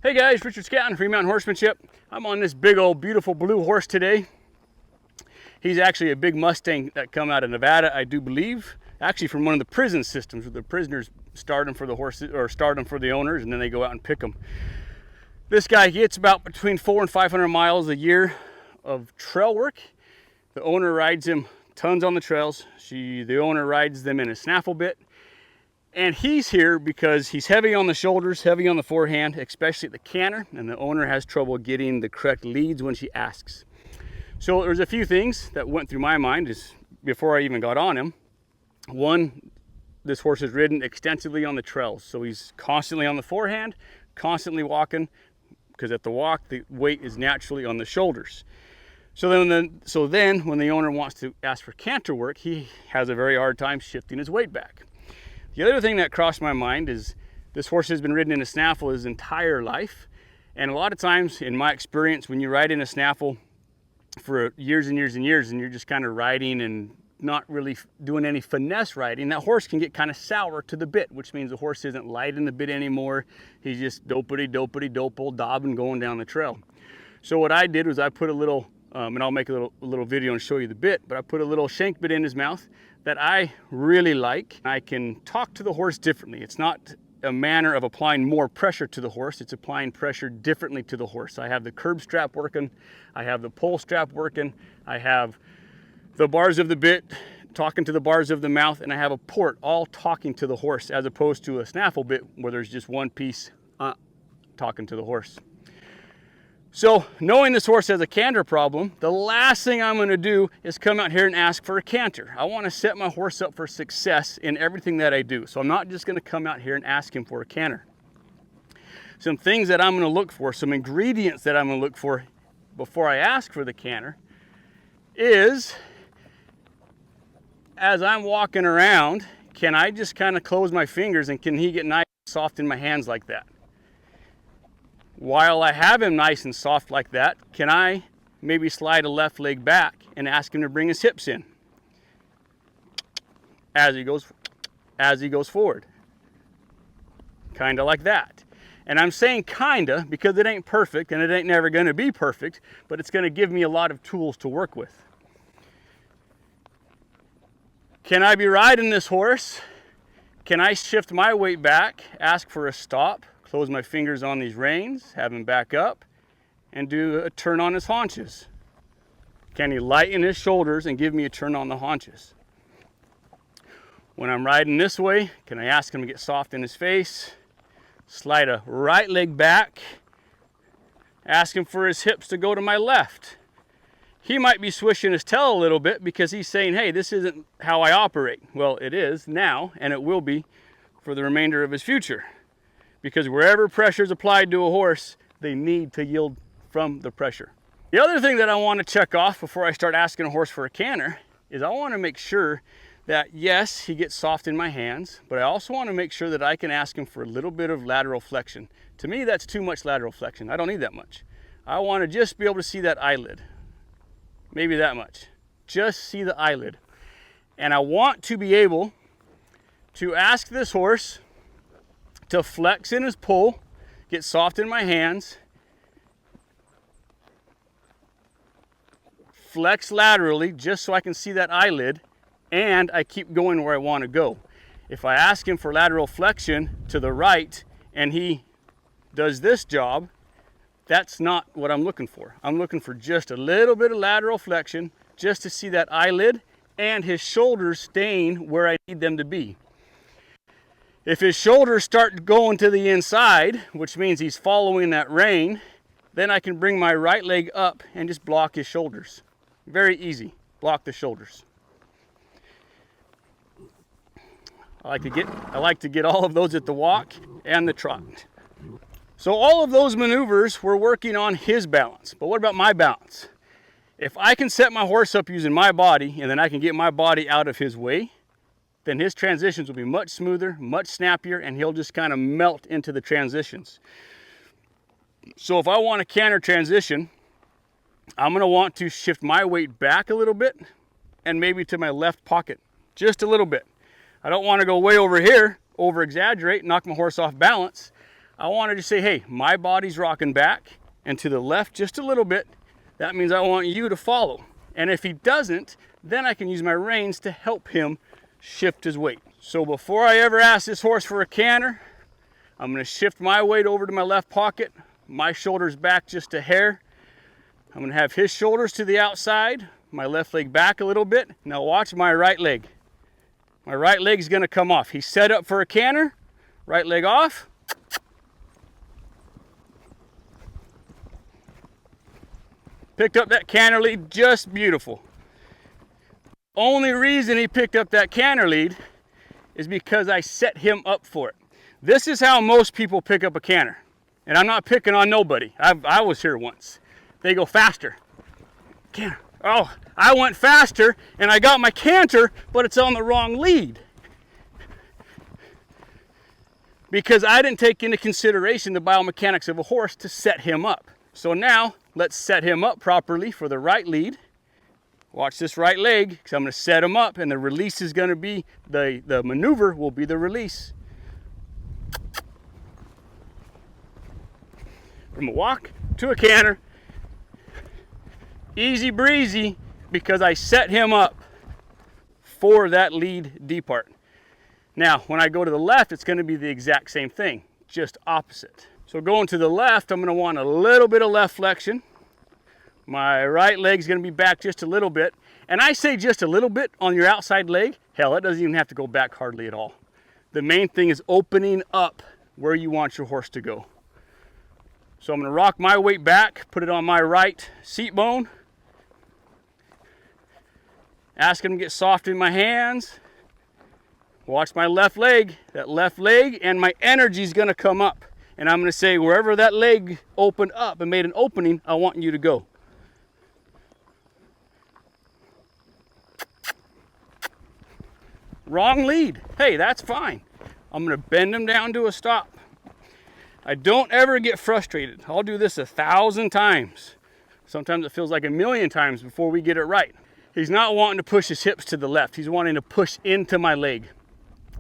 Hey guys, Richard Scott from Mountain Horsemanship. I'm on this big old beautiful blue horse today. He's actually a big Mustang that come out of Nevada, I do believe. Actually from one of the prison systems where the prisoners start them for the horses, or start them for the owners, and then they go out and pick them. This guy gets about between 400 and 500 miles a year of trail work. The owner rides him tons on the trails. The owner rides them in a snaffle bit. And he's here because he's heavy on the shoulders, heavy on the forehand, especially at the canter, and the owner has trouble getting the correct leads when she asks. So there's a few things that went through my mind before I even got on him. One, this horse is ridden extensively on the trails, so he's constantly on the forehand, constantly walking, because at the walk, the weight is naturally on the shoulders. So then when the owner wants to ask for canter work, he has a very hard time shifting his weight back. The other thing that crossed my mind is this horse has been ridden in a snaffle his entire life. And a lot of times, in my experience, when you ride in a snaffle for years and years and years, and you're just kind of riding and not really doing any finesse riding, that horse can get kind of sour to the bit, which means the horse isn't light in the bit anymore. He's just dopity-dopal dobbing going down the trail. So what I did was I put a little, and I'll make a little video and show you the bit, but I put a little shank bit in his mouth that I really like. I can talk to the horse differently. It's not a manner of applying more pressure to the horse, it's applying pressure differently to the horse. I have the curb strap working, I have the pole strap working, I have the bars of the bit talking to the bars of the mouth, and I have a port all talking to the horse, as opposed to a snaffle bit where there's just one piece talking to the horse. So knowing this horse has a canter problem, the last thing I'm going to do is come out here and ask for a canter. I want to set my horse up for success in everything that I do. So I'm not just going to come out here and ask him for a canter. Some things that I'm going to look for, some ingredients that I'm going to look for before I ask for the canter is, as I'm walking around, can I just kind of close my fingers and can he get nice and soft in my hands like that? While I have him nice and soft like that, can I maybe slide a left leg back and ask him to bring his hips in as he goes forward? Kind of like that. And I'm saying kinda because it ain't perfect and it ain't never gonna be perfect, but it's gonna give me a lot of tools to work with. Can I be riding this horse? Can I shift my weight back, ask for a stop, close my fingers on these reins, have him back up, and do a turn on his haunches? Can he lighten his shoulders and give me a turn on the haunches? When I'm riding this way, can I ask him to get soft in his face, slide a right leg back, ask him for his hips to go to my left? He might be swishing his tail a little bit because he's saying, hey, this isn't how I operate. Well, it is now, and it will be for the remainder of his future. Because wherever pressure is applied to a horse, they need to yield from the pressure. The other thing that I want to check off before I start asking a horse for a canter is I want to make sure that, yes, he gets soft in my hands, but I also want to make sure that I can ask him for a little bit of lateral flexion. To me, that's too much lateral flexion. I don't need that much. I want to just be able to see that eyelid. Maybe that much. Just see the eyelid. And I want to be able to ask this horse to flex in his pull, get soft in my hands, flex laterally just so I can see that eyelid, and I keep going where I want to go. If I ask him for lateral flexion to the right and he does this job, that's not what I'm looking for. I'm looking for just a little bit of lateral flexion just to see that eyelid and his shoulders staying where I need them to be. If his shoulders start going to the inside, which means he's following that rein, then I can bring my right leg up and just block his shoulders. Very easy, block the shoulders. I like to get all of those at the walk and the trot. So all of those maneuvers, we're working on his balance. But what about my balance? If I can set my horse up using my body and then I can get my body out of his way, then his transitions will be much smoother, much snappier, and he'll just kind of melt into the transitions. So if I want a canter transition, I'm going to want to shift my weight back a little bit and maybe to my left pocket, just a little bit. I don't want to go way over here, over exaggerate, knock my horse off balance. I want to just say, hey, my body's rocking back and to the left just a little bit. That means I want you to follow. And if he doesn't, then I can use my reins to help him shift his weight. So before I ever ask this horse for a canter, I'm going to shift my weight over to my left pocket, my shoulders back just a hair. I'm going to have his shoulders to the outside, my left leg back a little bit. Now watch my right leg. My right leg is going to come off. He's set up for a canter, right leg off. Picked up that canter lead just beautiful. Only reason he picked up that canter lead is because I set him up for it. This is how most people pick up a canter. And I'm not picking on nobody. I was here once. They go faster. Canter. Oh, I went faster and I got my canter, but it's on the wrong lead. Because I didn't take into consideration the biomechanics of a horse to set him up. So now, let's set him up properly for the right lead. Watch this right leg, because I'm going to set him up, and the release is going to be, the maneuver will be the release. From a walk to a canter, easy breezy, because I set him up for that lead depart. Now, when I go to the left, it's going to be the exact same thing, just opposite. So going to the left, I'm going to want a little bit of left flexion. My right leg's going to be back just a little bit. And I say just a little bit on your outside leg. Hell, it doesn't even have to go back hardly at all. The main thing is opening up where you want your horse to go. So I'm going to rock my weight back, put it on my right seat bone. Ask him to get soft in my hands. Watch my left leg. That left leg and my energy is going to come up. And I'm going to say, wherever that leg opened up and made an opening, I want you to go. Wrong lead. Hey, that's fine. I'm going to bend him down to a stop. I don't ever get frustrated. I'll do this 1,000 times. Sometimes it feels like 1,000,000 times before we get it right. He's not wanting to push his hips to the left. He's wanting to push into my leg.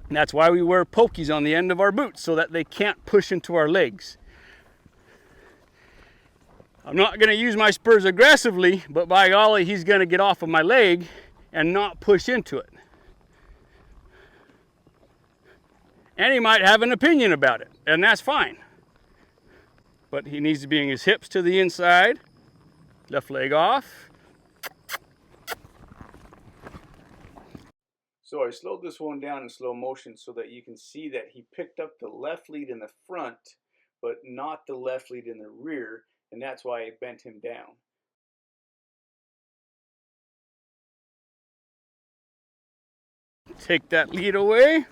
And that's why we wear pokies on the end of our boots, so that they can't push into our legs. I'm not going to use my spurs aggressively, but by golly, he's going to get off of my leg and not push into it. And he might have an opinion about it, and that's fine. But he needs to bring his hips to the inside, left leg off. So I slowed this one down in slow motion so that you can see that he picked up the left lead in the front, but not the left lead in the rear, and that's why I bent him down. Take that lead away.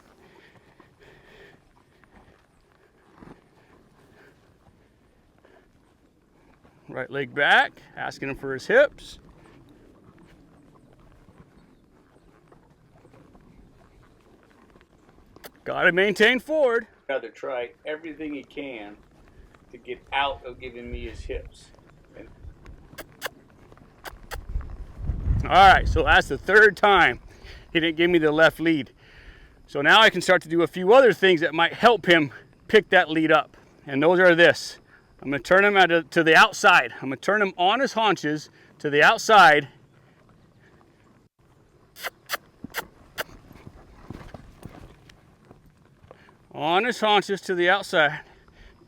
Right leg back, asking him for his hips. Gotta maintain forward. Rather try everything he can to get out of giving me his hips. All right, so that's the third time he didn't give me the left lead. So now I can start to do a few other things that might help him pick that lead up. And those are this. I'm gonna turn him to the outside. I'm gonna turn him on his haunches to the outside. On his haunches to the outside.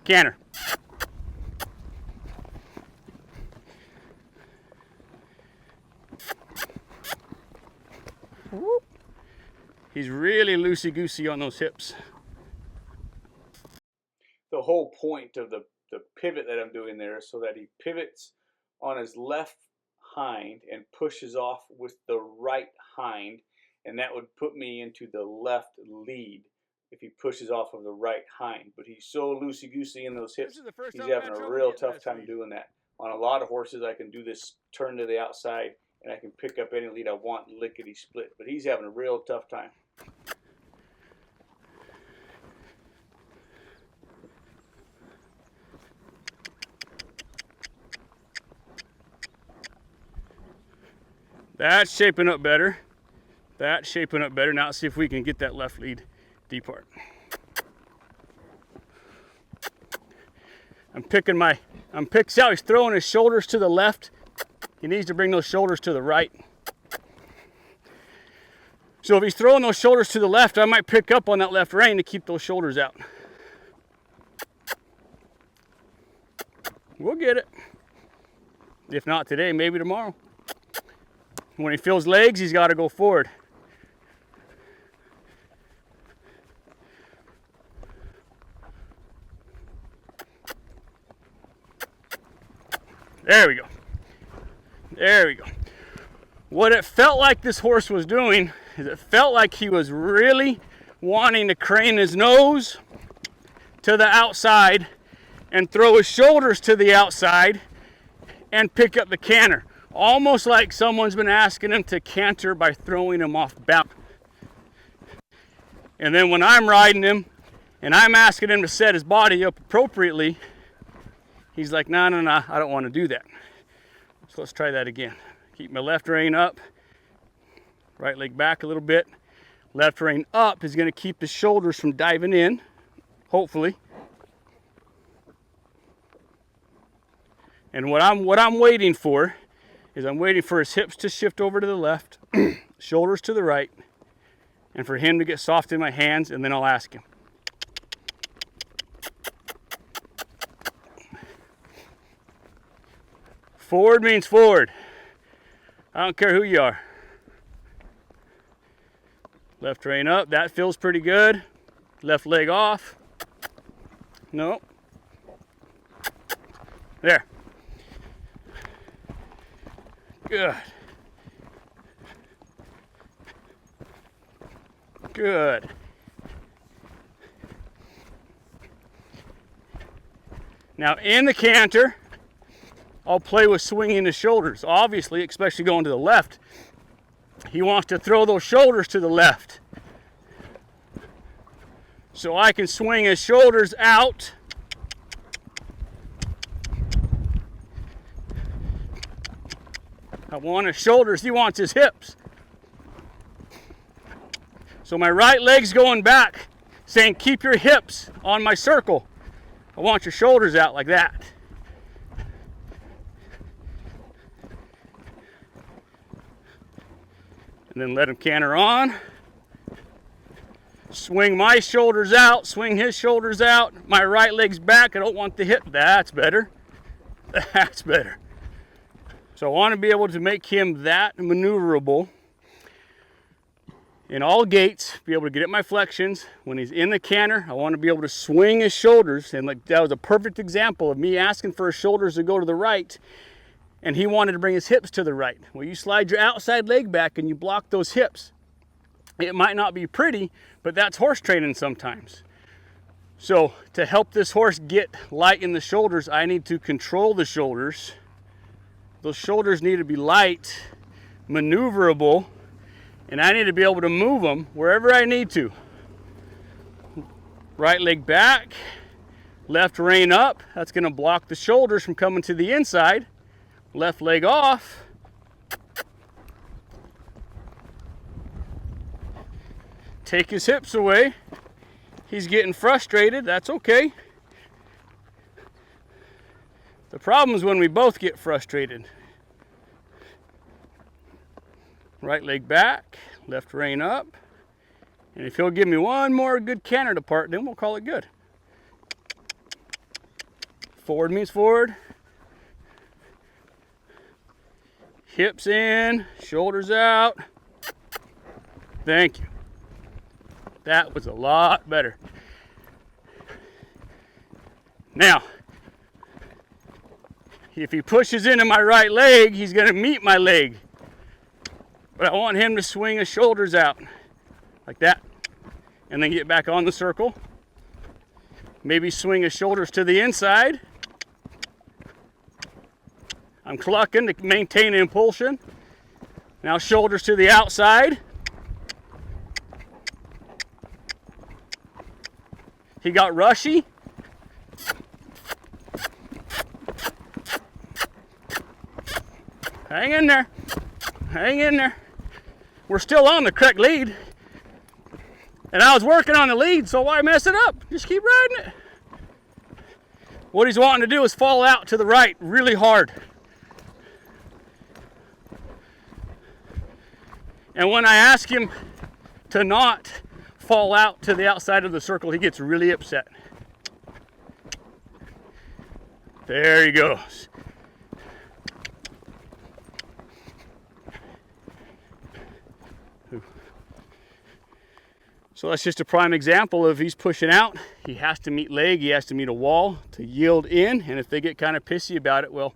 Canter. Whoop. He's really loosey-goosey on those hips. The whole point of the pivot that I'm doing there is so that he pivots on his left hind and pushes off with the right hind, and that would put me into the left lead if he pushes off of the right hind. But he's so loosey-goosey in those hips, he's having a real tough time doing that. On a lot of horses, I can do this turn to the outside, and I can pick up any lead I want lickety-split. But he's having a real tough time. That's shaping up better. That's shaping up better. Now let's see if we can get that left lead depart. see how he's throwing his shoulders to the left. He needs to bring those shoulders to the right. So if he's throwing those shoulders to the left, I might pick up on that left rein to keep those shoulders out. We'll get it. If not today, maybe tomorrow. When he feels legs, he's got to go forward. There we go. There we go. What it felt like this horse was doing is it felt like he was really wanting to crane his nose to the outside and throw his shoulders to the outside and pick up the canter. Almost like someone's been asking him to canter by throwing him off balance. And then when I'm riding him and I'm asking him to set his body up appropriately, he's like, no, I don't want to do that. So let's try that again. Keep my left rein up, right leg back a little bit. Left rein up is going to keep the shoulders from diving in, hopefully. And what I'm waiting for is I'm waiting for his hips to shift over to the left, shoulders to the right, and for him to get soft in my hands, and then I'll ask him. Forward means forward. I don't care who you are. Left rein up, that feels pretty good. Left leg off. No. There. Good. Good. Now in the canter, I'll play with swinging the shoulders. Obviously, especially going to the left, he wants to throw those shoulders to the left. So I can swing his shoulders out. I want his shoulders, he wants his hips. So my right leg's going back, saying keep your hips on my circle. I want your shoulders out like that. And then let him canter on. Swing my shoulders out, swing his shoulders out. My right leg's back, I don't want the hip. That's better. That's better. So I want to be able to make him that maneuverable in all gaits, be able to get at my flexions. When he's in the canter, I want to be able to swing his shoulders. And like that was a perfect example of me asking for his shoulders to go to the right, and he wanted to bring his hips to the right. Well, you slide your outside leg back and you block those hips. It might not be pretty, but that's horse training sometimes. So to help this horse get light in the shoulders, I need to control the shoulders. Those shoulders need to be light, maneuverable, and I need to be able to move them wherever I need to. Right leg back, left rein up. That's going to block the shoulders from coming to the inside. Left leg off. Take his hips away. He's getting frustrated. That's okay. The problem is when we both get frustrated. Right leg back, left rein up. And if he'll give me one more good canter depart, then we'll call it good. Forward means forward. Hips in, shoulders out. Thank you. That was a lot better. Now, if he pushes into my right leg, he's going to meet my leg. But I want him to swing his shoulders out like that. And then get back on the circle. Maybe swing his shoulders to the inside. I'm clucking to maintain impulsion. Now shoulders to the outside. He got rushy. Hang in there. Hang in there. We're still on the correct lead. And I was working on the lead, so why mess it up? Just keep riding it. What he's wanting to do is fall out to the right really hard. And when I ask him to not fall out to the outside of the circle, he gets really upset. There he goes. So that's just a prime example of he's pushing out. He has to meet leg, he has to meet a wall to yield in. And if they get kind of pissy about it, well,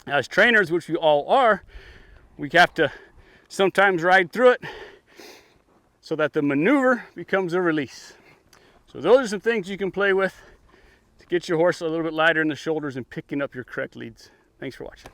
as trainers, which we all are, we have to sometimes ride through it so that the maneuver becomes a release. So those are some things you can play with to get your horse a little bit lighter in the shoulders and picking up your correct leads. Thanks for watching.